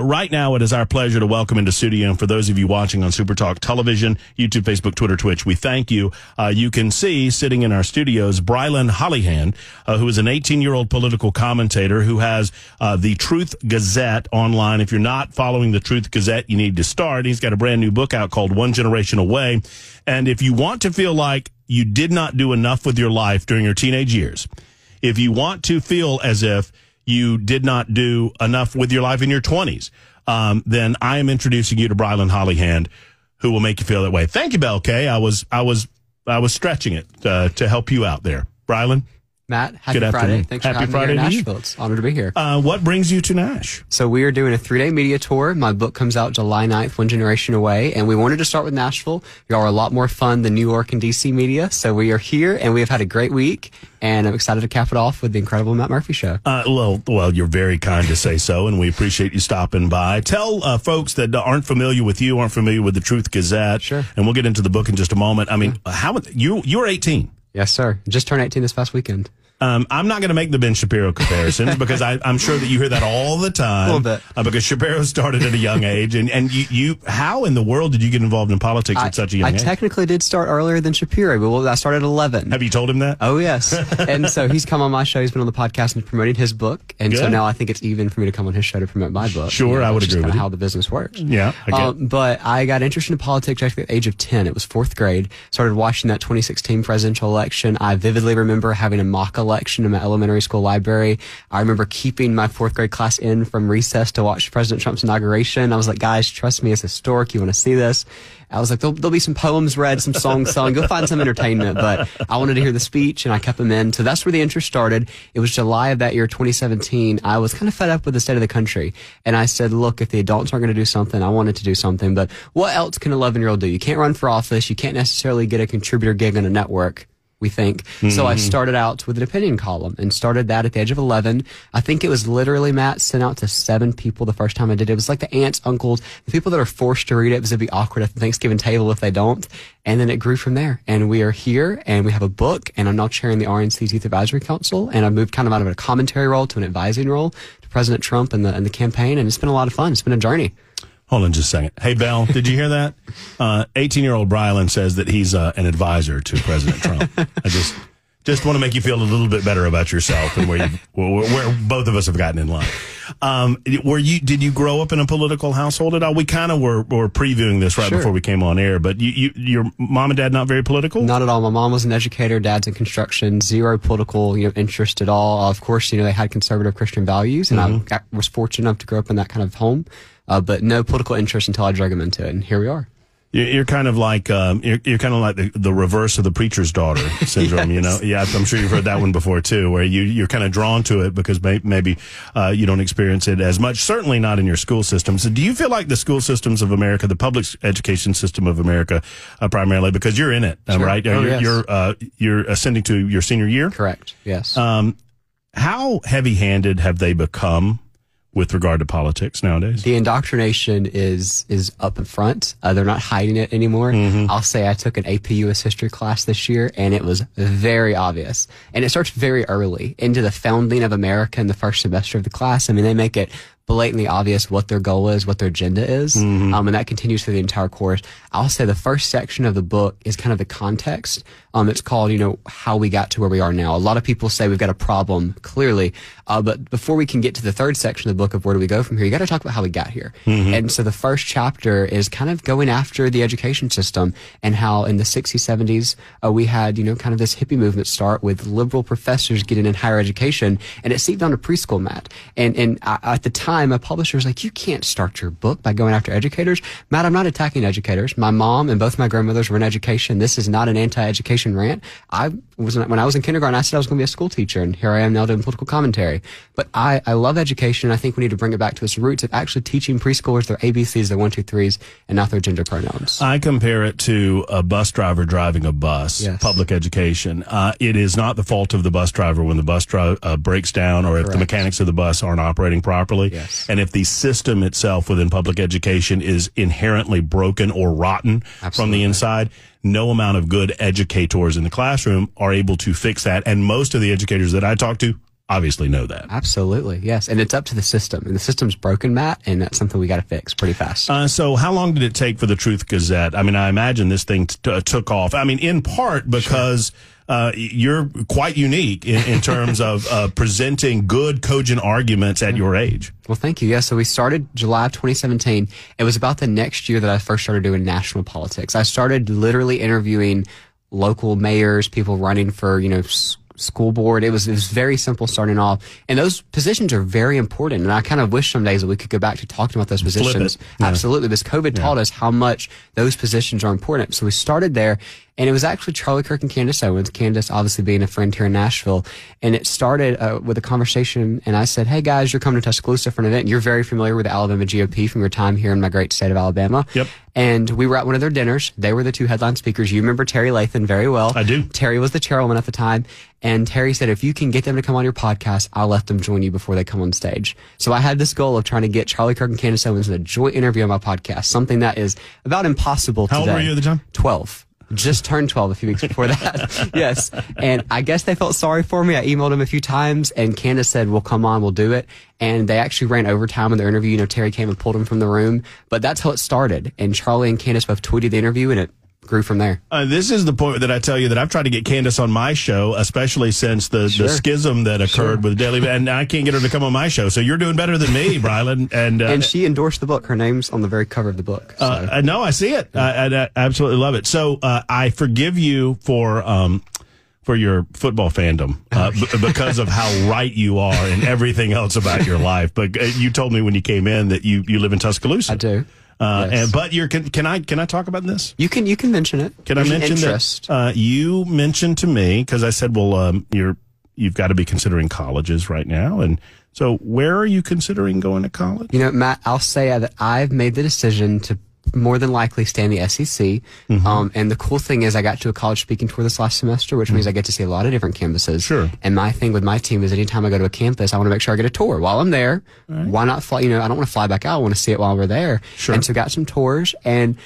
Right now, it is our pleasure to welcome into studio, and for those of you watching on Super Talk Television, YouTube, Facebook, Twitter, Twitch, we thank you. You can see, sitting in our studios, Brilynn Hollyhand, who is an 18-year-old political commentator who has the Truth Gazette online. If you're not following the Truth Gazette, you need to start. He's got a brand new book out called One Generation Away. And if you want to feel like you did not do enough with your life during your teenage years, if you want to feel as if you did not do enough with your life in your 20s, then I am introducing you to Brilynn Hollyhand, who will make you feel that way. Thank you, Belle K. I was stretching it to help you out there. Brilynn? Matt, happy Friday. Thanks for having me here in Nashville. It's an honor to be here. What brings you to Nash? So we are doing a 3-day media tour. My book comes out July 9th, One Generation Away, and we wanted to start with Nashville. Y'all are a lot more fun than New York and D.C. media, so we are here, and we have had a great week, and I'm excited to cap it off with the incredible Matt Murphy Show. Well, you're very kind to say so, and we appreciate you stopping by. Tell folks that aren't familiar with you, aren't familiar with the Truth Gazette, sure, and we'll get into the book in just a moment. I mean, you're 18. Yes, sir. Just turned 18 this past weekend. I'm not going to make the Ben Shapiro comparisons because I'm sure that you hear that all the time. A little bit. Because Shapiro started at a young age. And you how in the world did you get involved in politics at such a young age? I technically did start earlier than Shapiro, but I started at 11. Have you told him that? Oh, yes. And so he's come on my show. He's been on the podcast and promoting his book. And so now I think it's even for me to come on his show to promote my book. Sure, I would agree with you. How the business works. Yeah, I get But I got interested in politics actually at the age of 10. It was 4th grade. Started watching that 2016 presidential election. I vividly remember having a mock election in my elementary school library. I remember keeping my 4th grade class in from recess to watch President Trump's inauguration. I was like, guys, trust me, it's historic. You want to see this? I was like, there'll be some poems read, some songs sung. Go find some entertainment. But I wanted to hear the speech, and I kept them in. So that's where the interest started. It was July of that year, 2017. I was kind of fed up with the state of the country. And I said, look, if the adults aren't going to do something, I wanted to do something. But what else can an 11-year-old do? You can't run for office. You can't necessarily get a contributor gig on a network, we think. So I started out with an opinion column and started that at the age of 11. I think it was literally, Matt, sent out to 7 people the first time I did it. It was like the aunts, uncles, the people that are forced to read it because it'd be awkward at the Thanksgiving table if they don't. And then it grew from there. And we are here, and we have a book, and I'm now chairing the RNC Youth Advisory Council, and I've moved kind of out of a commentary role to an advising role to President Trump and the campaign, and it's been a lot of fun. It's been a journey. Hold on just a second. Hey, Belle, did you hear that? 18-year-old Brilynn says that he's an advisor to President Trump. I just want to make you feel a little bit better about yourself and where both of us have gotten in life. Did you grow up in a political household at all? We kind of were previewing this right before we came on air, but your mom and dad not very political? Not at all. My mom was an educator, dad's in construction, zero political interest at all. Of course, they had conservative Christian values, and I was fortunate enough to grow up in that kind of home, but no political interest until I drug them into it, and here we are. You're kind of like you're kind of like the reverse of the preacher's daughter syndrome, Yes. Yeah, I'm sure you've heard that one before too, where you're kind of drawn to it because maybe you don't experience it as much. Certainly not in your school system. So, do you feel like the school systems of America, the public education system of America, primarily because you're in it, right? Yes. You're ascending to your senior year. Correct. Yes. How heavy-handed have they become with regard to politics nowadays? The indoctrination is up in front. They're not hiding it anymore. I'll say I took an AP US history class this year, and it was very obvious. And it starts very early into the founding of America in the first semester of the class. I mean, they make it blatantly obvious what their goal is, what their agenda is, and that continues through the entire course. I'll say the first section of the book is kind of the context. It's called, how we got to where we are now. A lot of people say we've got a problem, clearly, but before we can get to the third section of the book of where do we go from here, you got to talk about how we got here. And so the first chapter is kind of going after the education system and how in the 60s, 70s, we had, kind of this hippie movement start with liberal professors getting in higher education, and it seeped onto preschool, Matt. And at the time, my publisher was like, you can't start your book by going after educators. Matt, I'm not attacking educators. My mom and both my grandmothers were in education. This is not an anti-education rant. When I was in kindergarten, I said I was going to be a school teacher, and here I am now doing political commentary. But I love education, and I think we need to bring it back to its roots of actually teaching preschoolers their ABCs, their 1, 2, 3s, and not their gender pronouns. I compare it to a bus driver driving a bus, public education. It is not the fault of the bus driver when the bus breaks down or if the mechanics of the bus aren't operating properly. And if the system itself within public education is inherently broken or rotten from the inside, no amount of good educators in the classroom are able to fix that. And most of the educators that I talk to obviously know that. Absolutely, yes. And it's up to the system. And the system's broken, Matt, and that's something we got to fix pretty fast. So how long did it take for the Truth Gazette? I mean, I imagine this thing took off. I mean, in part because you're quite unique in terms of presenting good, cogent arguments at your age. Well, thank you. Yeah, so we started July of 2017. It was about the next year that I first started doing national politics. I started literally interviewing local mayors, people running for, school board. It was very simple starting off. And those positions are very important. And I kind of wish some days that we could go back to talking about those positions. Yeah. Absolutely. Because COVID taught us how much those positions are important. So we started there. And it was actually Charlie Kirk and Candace Owens, Candace obviously being a friend here in Nashville. And it started with a conversation, and I said, hey guys, you're coming to Tuscaloosa for an event. You're very familiar with the Alabama GOP from your time here in my great state of Alabama. Yep. And we were at one of their dinners. They were the two headline speakers. You remember Terry Lathan very well. I do. Terry was the chairwoman at the time. And Terry said, if you can get them to come on your podcast, I'll let them join you before they come on stage. So I had this goal of trying to get Charlie Kirk and Candace Owens in a joint interview on my podcast, something that is about impossible today. How old were you at the time? 12. Just turned 12 a few weeks before that. Yes. And I guess they felt sorry for me. I emailed them a few times, and Candace said, well, come on, we'll do it. And they actually ran overtime in their interview. Terry came and pulled him from the room. But that's how it started. And Charlie and Candace both tweeted the interview, and it grew from there. This is the point that I tell you that I've tried to get Candace on my show, especially since the schism that occurred with Daily, and I can't get her to come on my show. So you're doing better than me, Brilynn. And she endorsed the book. Her name's on the very cover of the book. So. No, I see it. I absolutely love it. So I forgive you for your football fandom because of how right you are and everything else about your life. But you told me when you came in that you live in Tuscaloosa. I do. Yes. But can I talk about this? You can mention it. Can I mention that you mentioned to me, because I said, well, you've got to be considering colleges right now, and so where are you considering going to college? Matt, I'll say that I've made the decision to more than likely stay in the SEC. Mm-hmm. And the cool thing is I got to a college speaking tour this last semester, which means I get to see a lot of different campuses. Sure. And my thing with my team is anytime I go to a campus, I want to make sure I get a tour while I'm there. Right. Why not fly? I don't want to fly back out. I want to see it while we're there. Sure. And so got some tours. And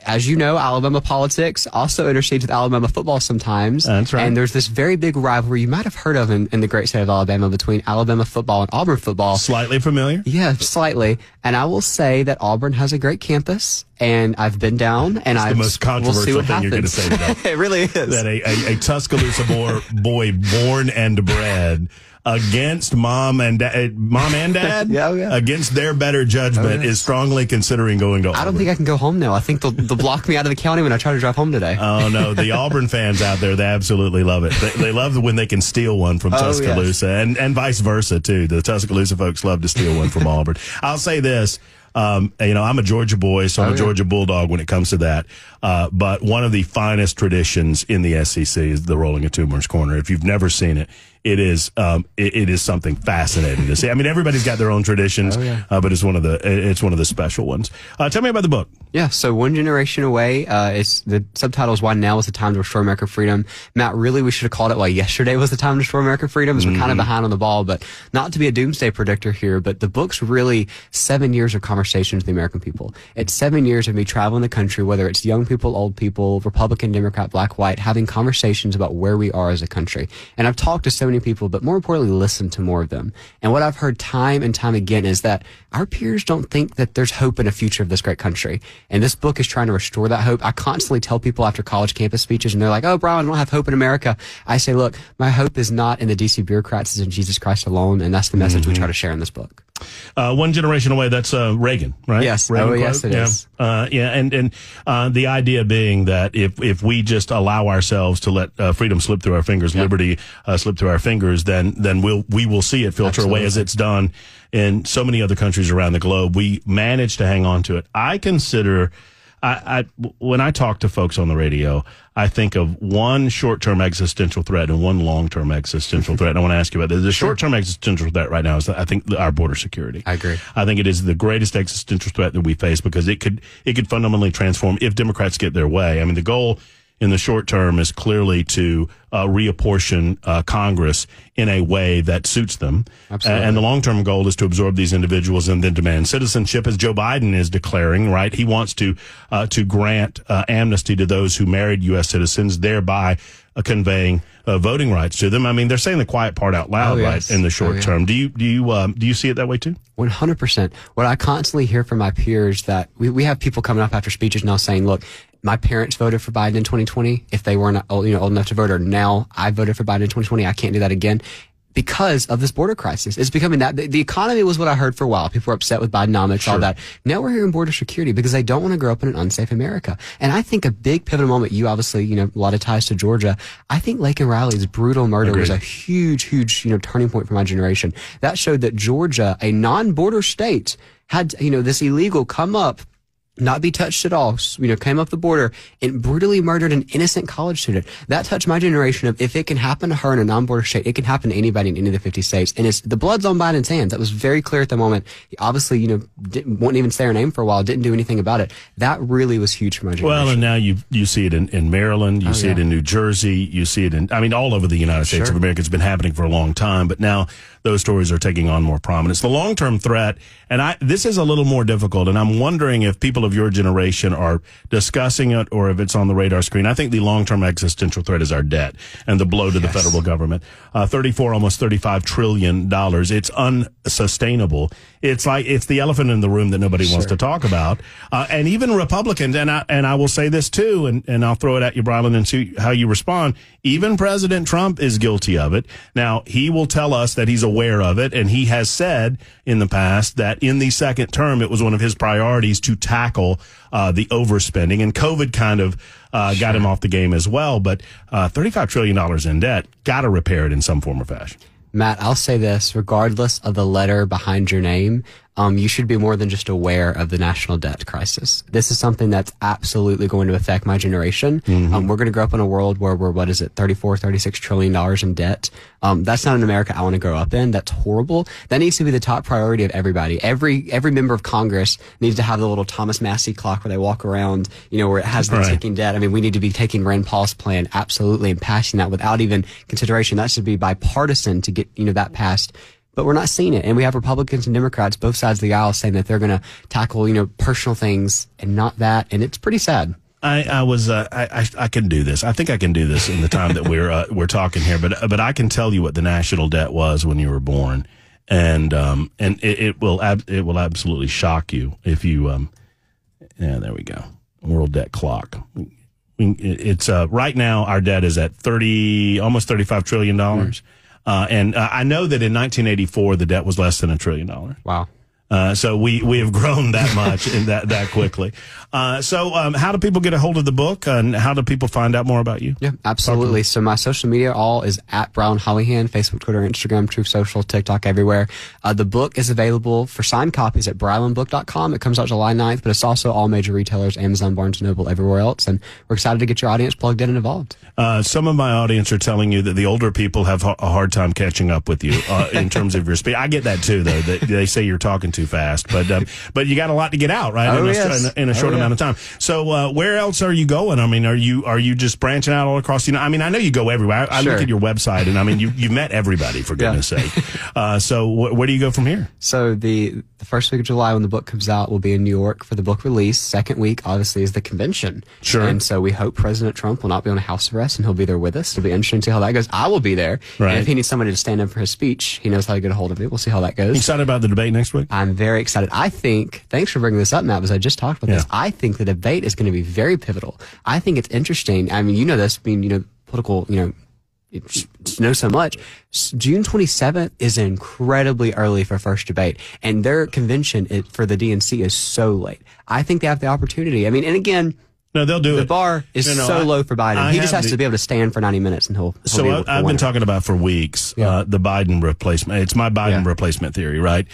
as you know, Alabama politics also intercedes with Alabama football sometimes. That's right. And there's this very big rivalry you might have heard of in the great state of Alabama between Alabama football and Auburn football. Slightly familiar? Yeah, slightly. And I will say that Auburn has a great campus, and I've been down, and it's the most controversial thing you're going to say today. It really is. That a Tuscaloosa boy born and bred against mom and dad yeah. against their better judgment is strongly considering going to Auburn. I don't think I can go home now. I think they'll block me out of the county when I try to drive home today. Oh no, the Auburn fans out there, they absolutely love it. They love when they can steal one from Tuscaloosa, yes. and vice versa too. The Tuscaloosa folks love to steal one from Auburn. I'll say this. I'm a Georgia boy, so I'm a Georgia Bulldog when it comes to that. But one of the finest traditions in the SEC is the Rolling of Toomer's Corner. If you've never seen it, it is something fascinating to see. I mean, everybody's got their own traditions, but it's one of the special ones. Tell me about the book. Yeah, so One Generation Away. It's the subtitle is Why Now is the Time to Restore American Freedom. Matt, really, we should have called it Why Yesterday was the Time to Restore American Freedom, as we're kind of behind on the ball. But not to be a doomsday predictor here, but the book's really 7 years of conversations with the American people. It's 7 years of me traveling the country, whether it's young people, old people, Republican, Democrat, black, white, having conversations about where we are as a country. And I've talked to so many people, but more importantly, listen to more of them. And what I've heard time and time again is that our peers don't think that there's hope in a future of this great country. And this book is trying to restore that hope. I constantly tell people after college campus speeches, and they're like, oh, Brian, I don't have hope in America. I say, look, my hope is not in the D.C. bureaucrats, it's in Jesus Christ alone. And that's the message we try to share in this book. One Generation Away, that's Reagan, right? Yes. Reagan yes, it is. And the idea being that if we just allow ourselves to let freedom slip through our fingers, liberty slip through our fingers, then we will see it filter away as it's done in so many other countries around the globe. We manage to hang on to it. I consider, when I talk to folks on the radio, I think of one short-term existential threat and one long-term existential threat. And I want to ask you about this. The short-term existential threat right now is, I think, our border security. I agree. I think it is the greatest existential threat that we face because it could fundamentally transform if Democrats get their way. I mean, the goal in the short term is clearly to reapportion Congress in a way that suits them. Absolutely. And the long-term goal is to absorb these individuals and then demand citizenship, as Joe Biden is declaring, right? He wants to grant amnesty to those who married U.S. citizens, thereby conveying voting rights to them. I mean, they're saying the quiet part out loud, right, in the short term. Do you see it that way too? 100%. What I constantly hear from my peers that we have people coming up after speeches now saying, look, my parents voted for Biden in 2020. If they weren't old enough to vote, or now I voted for Biden in 2020, I can't do that again. Because of this border crisis. It's becoming that. The economy was what I heard for a while. People were upset with Bidenomics, all that. Now we're hearing border security because they don't want to grow up in an unsafe America. And I think a big pivotal moment, you obviously, a lot of ties to Georgia. I think Laken Riley's brutal murder was a huge, turning point for my generation. That showed that Georgia, a non-border state, had, this illegal come up, not be touched at all, came up the border and brutally murdered an innocent college student. That touched my generation of, if it can happen to her in a non-border state, it can happen to anybody in any of the 50 states. And the blood's on Biden's hands. That was very clear at the moment. He obviously, wouldn't even say her name for a while, didn't do anything about it. That really was huge for my generation. Well, and now you see it in Maryland, you see it in New Jersey, you see it all over the United States of America. It's been happening for a long time, but now those stories are taking on more prominence. The long-term threat, and this is a little more difficult, and I'm wondering if people of your generation are discussing it or if it's on the radar screen. I think the long-term existential threat is our debt and the blow to the federal government. Almost $35 trillion. It's unsustainable. It's the elephant in the room that nobody wants to talk about. And even Republicans, and I will say this too, and I'll throw it at you, Brilynn, and see how you respond. Even President Trump is guilty of it. Now, he will tell us that he's aware of it, and he has said in the past that in the second term, it was one of his priorities to tackle the overspending, and COVID kind of got him off the game as well. But $35 trillion in debt, got to repair it in some form or fashion. Matt, I'll say this, regardless of the letter behind your name, you should be more than just aware of the national debt crisis. This is something that's absolutely going to affect my generation. We're going to grow up in a world where we're, $36 trillion in debt. That's not an America I want to grow up in. That's horrible. That needs to be the top priority of everybody. Every member of Congress needs to have the little Thomas Massey clock where they walk around, where it has the ticking debt. I mean, we need to be taking Rand Paul's plan, absolutely, and passing that without even consideration. That should be bipartisan to get, that passed. But we're not seeing it. And we have Republicans and Democrats, both sides of the aisle, saying that they're going to tackle, personal things and not that. And it's pretty sad. I can do this. I think I can do this in the time that we're talking here. But I can tell you what the national debt was when you were born, and it will absolutely shock you if you. There we go. World debt clock. It's right now our debt is at almost $35 trillion. And I know that in 1984 the debt was less than $1 trillion. Wow. So we have grown that much and that quickly. So how do people get a hold of the book, and how do people find out more about you? Yeah, absolutely. So my social media all is at Brilynn Hollyhand, Facebook, Twitter, Instagram, Truth Social, TikTok, everywhere. The book is available for signed copies at BrilynBook.com. It comes out July 9th, but it's also all major retailers, Amazon, Barnes & Noble, everywhere else. And we're excited to get your audience plugged in and involved. Some of my audience are telling you that the older people have a hard time catching up with you in terms of your speed. I get that too, though. They say you're talking too fast, but you got a lot to get out, right? In a short amount of time. So where else are you going? I mean, are you just branching out all across the? I mean, I know you go everywhere. I look at your website, and I mean, you've met everybody, for goodness sake. So where do you go from here? So the first week of July, when the book comes out, we'll be in New York for the book release. Second week, obviously, is the convention. Sure. And so we hope President Trump will not be on a house arrest, and he'll be there with us. It'll be interesting to see how that goes. I will be there. Right. And if he needs somebody to stand in for his speech, he knows how to get a hold of it. We'll see how that goes. You excited about the debate next week? I'm very excited. I think, thanks for bringing this up, Matt, because I just talked about this. I think the debate is going to be very pivotal. I think it's interesting. I mean, you know this, being, political, know so much. June 27th is incredibly early for first debate, and their convention for the DNC is so late. I think they have the opportunity. I mean, and again, no, they'll do it. The bar is so low for Biden. He just has to be able to stand for 90 minutes, and he'll So I've been talking about for weeks the Biden replacement. It's my Biden replacement theory, right?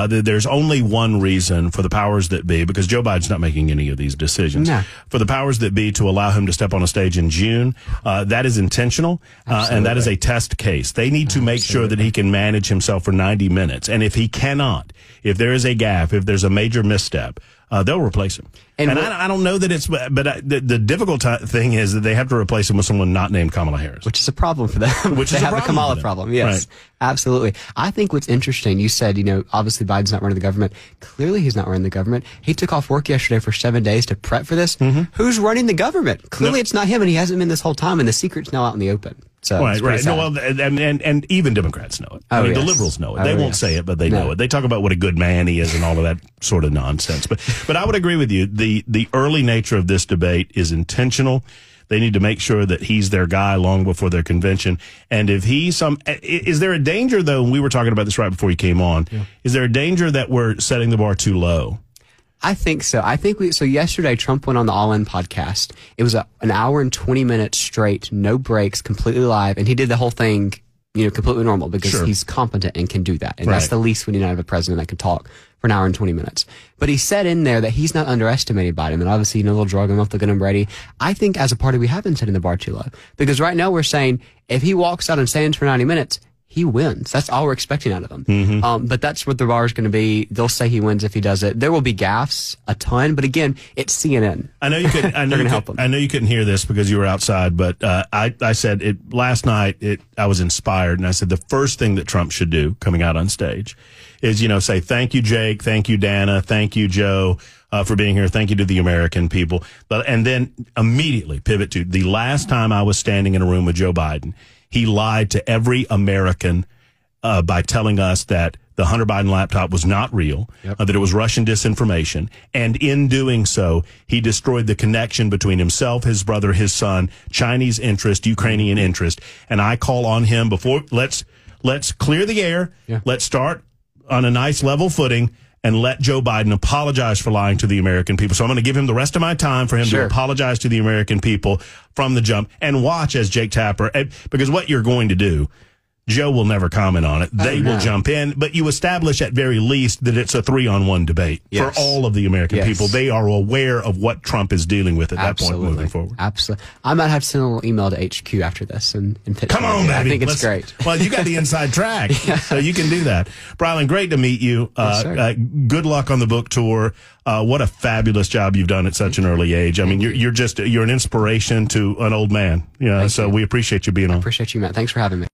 There's only one reason for the powers that be, because Joe Biden's not making any of these decisions. No. For the powers that be to allow him to step on a stage in June, that is intentional, and that is a test case. They need to make sure that he can manage himself for 90 minutes. And if he cannot, if there is a gaffe, if there's a major misstep, they'll replace him. And I don't know that it's, but the difficult thing is that they have to replace him with someone not named Kamala Harris. Which is a problem for them. Which they is have a Kamala problem. Yes, absolutely. I think what's interesting, you said, obviously Biden's not running the government. Clearly he's not running the government. He took off work yesterday for 7 days to prep for this. Who's running the government? Clearly it's not him, and he hasn't been this whole time, and the secret's now out in the open. So right. No, well, and even Democrats know it. I mean, the liberals know it. They won't say it, but they know it. They talk about what a good man he is and all of that sort of nonsense. But I would agree with you. The early nature of this debate is intentional. They need to make sure that he's their guy long before their convention. And if is there a danger though? And we were talking about this right before you came on. Yeah. Is there a danger that we're setting the bar too low? I think so. So yesterday Trump went on the All In podcast. It was an hour and 20 minutes straight, no breaks, completely live. And he did the whole thing, completely normal because he's competent and can do that. And that's the least we need out of a president that can talk for an hour and 20 minutes. But he said in there that he's not underestimated Biden. And obviously, they'll drug him up, they'll get him ready. I think as a party, we have been setting the bar too low. Because right now we're saying if he walks out and stands for 90 minutes, he wins. That's all we're expecting out of him. Mm-hmm. But that's what the bar is going to be. They'll say he wins if he does it. There will be gaffes, a ton. But again, it's CNN. I know you couldn't. I know you couldn't hear this because you were outside. But I said it last night. I was inspired, and I said the first thing that Trump should do coming out on stage is say thank you, Jake, thank you, Dana, thank you, Joe, for being here. Thank you to the American people. And then immediately pivot to the last time I was standing in a room with Joe Biden. He lied to every American by telling us that the Hunter Biden laptop was not real, that it was Russian disinformation. And in doing so, he destroyed the connection between himself, his brother, his son, Chinese interest, Ukrainian interest. And I call on him let's clear the air. Yeah. Let's start on a nice level footing and let Joe Biden apologize for lying to the American people. So I'm going to give him the rest of my time for him to apologize to the American people from the jump and watch as Jake Tapper, because what you're going to do, Joe will never comment on it. They will jump in, but you establish at very least that it's a 3-on-1 debate for all of the American people. They are aware of what Trump is dealing with at that point moving forward. Absolutely. I might have to send a little email to HQ after this and pitch. Come on, baby. I think it's great. Well, you got the inside track, so you can do that. Brilynn, great to meet you. Good luck on the book tour. What a fabulous job you've done at such an early age. I mean, you're an inspiration to an old man. So we appreciate you being on. I appreciate you, Matt. Thanks for having me.